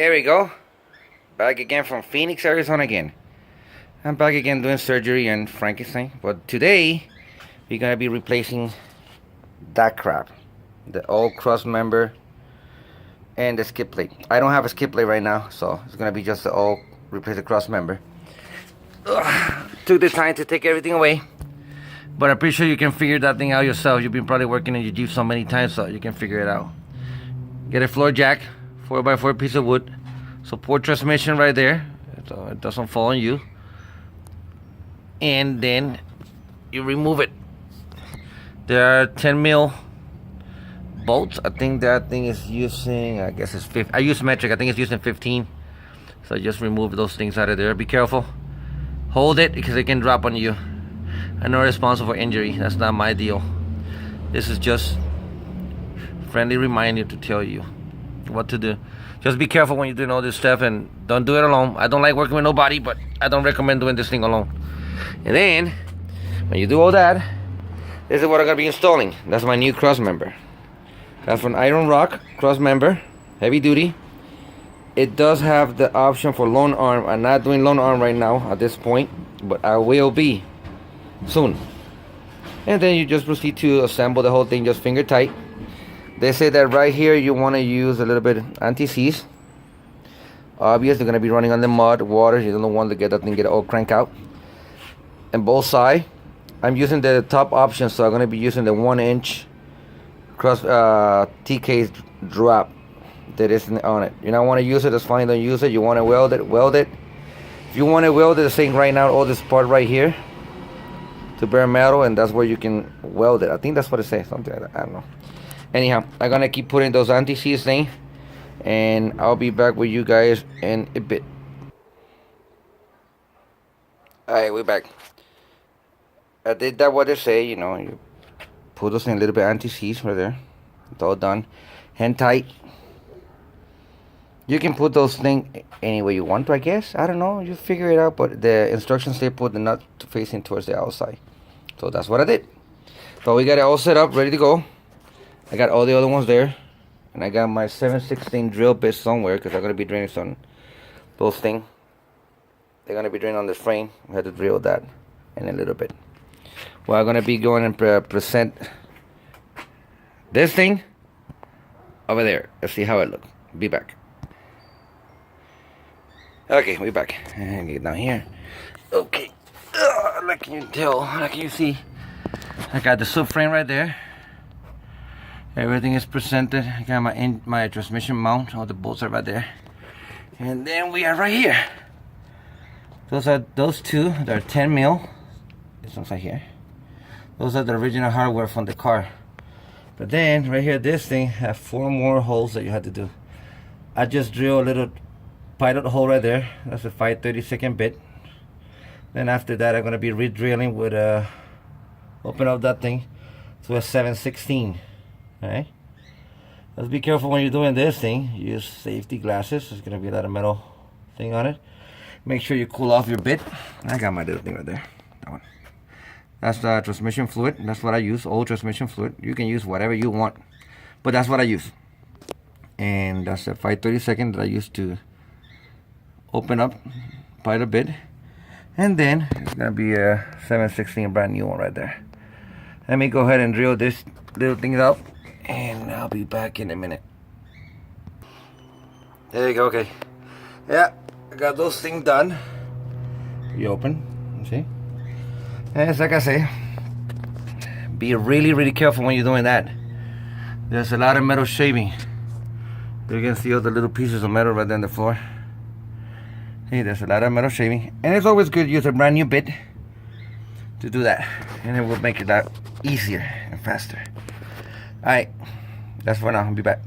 There we go. Back again from Phoenix, Arizona again. I'm back again doing surgery and Frankenstein. But today, we're going to be replacing that crap. The old cross member and the skip plate. I don't have a skip plate right now, so it's going to be just the old replace the cross member. Took the time to take everything away. But I'm pretty sure you can figure that thing out yourself. You've been probably working in your Jeep so many times, so you can figure it out. Get a floor jack, 4x4 piece of wood. Support transmission right there, so it doesn't fall on you. And then you remove it. There are 10 mil bolts. I think that thing is using, I guess it's 50. I use metric. I think it's using 15. So just remove those things out of there. Be careful. Hold it because it can drop on you. I'm not responsible for injury. That's not my deal. This is just friendly reminder to tell you what to do. Just be careful when you're doing all this stuff and don't do it alone. I don't like working with nobody, but I don't recommend doing this thing alone. And then, when you do all that, this is what I'm going to be installing. That's my new cross member. That's an Iron Rock cross member, heavy duty. It does have the option for long arm. I'm not doing long arm right now at this point, but I will be soon. And then you just proceed to assemble the whole thing, just finger tight. They say that right here you want to use a little bit anti-seize. Obvious, they're going to be running on the mud, water. You don't want to get that thing get all crank out. And both sides, I'm using the top option, so I'm going to be using the 1-inch cross TK drop that is on it. You don't want to use it, that's fine, don't use it. You want to weld it. If you want to weld it, it's saying right now all this part right here to bare metal, and that's where you can weld it. I think that's what it says, something like that. I don't know. Anyhow, I'm gonna keep putting those anti-seize thing, and I'll be back with you guys in a bit. Alright, we're back. I did that what they say, you know, you put those in a little bit anti-seize right there. It's all done. Hand tight. You can put those things any way you want to, I guess. I don't know, you figure it out, but the instructions say put the nut facing towards the outside. So that's what I did. But we got it all set up, ready to go. I got all the other ones there, and I got my 7/16 drill bit somewhere because I'm gonna be drilling some those things. They're gonna be drilling on the frame. We had to drill that in a little bit. Well, I'm gonna be going and present this thing over there. Let's see how it looks. Be back. Okay, we're back. And get down here. Okay, like you tell, like you see, I got the subframe right there. Everything is presented. I got my transmission mount. All the bolts are right there. And then we are right here. Those two. They're 10 mil. This one's right here. Those are the original hardware from the car. But then right here, this thing has 4 more holes that you have to do. I just drill a little pilot hole right there. That's a 5/32 bit. Then after that, I'm gonna be re-drilling with open up that thing to a 7/16. Alright, let's be careful when you're doing this thing. Use safety glasses. There's gonna be a lot of metal thing on it. Make sure you cool off your bit. I got my little thing right there. That one. That's the transmission fluid. That's what I use. Old transmission fluid. You can use whatever you want, but that's what I use. And that's a 5/32 that I used to open up quite a bit. And then it's gonna be a 7/16 brand new one right there. Let me go ahead and drill this little thing out, and I'll be back in a minute. There you go. Okay, yeah, I got those things done. You open, see, and it's like I say, be really careful when you're doing that. There's a lot of metal shaving. You can see all the little pieces of metal right there on the floor. Hey, there's a lot of metal shaving, and it's always good to use a brand new bit to do that, and it will make it a lot easier and faster. Alright, that's for now. I'll be back.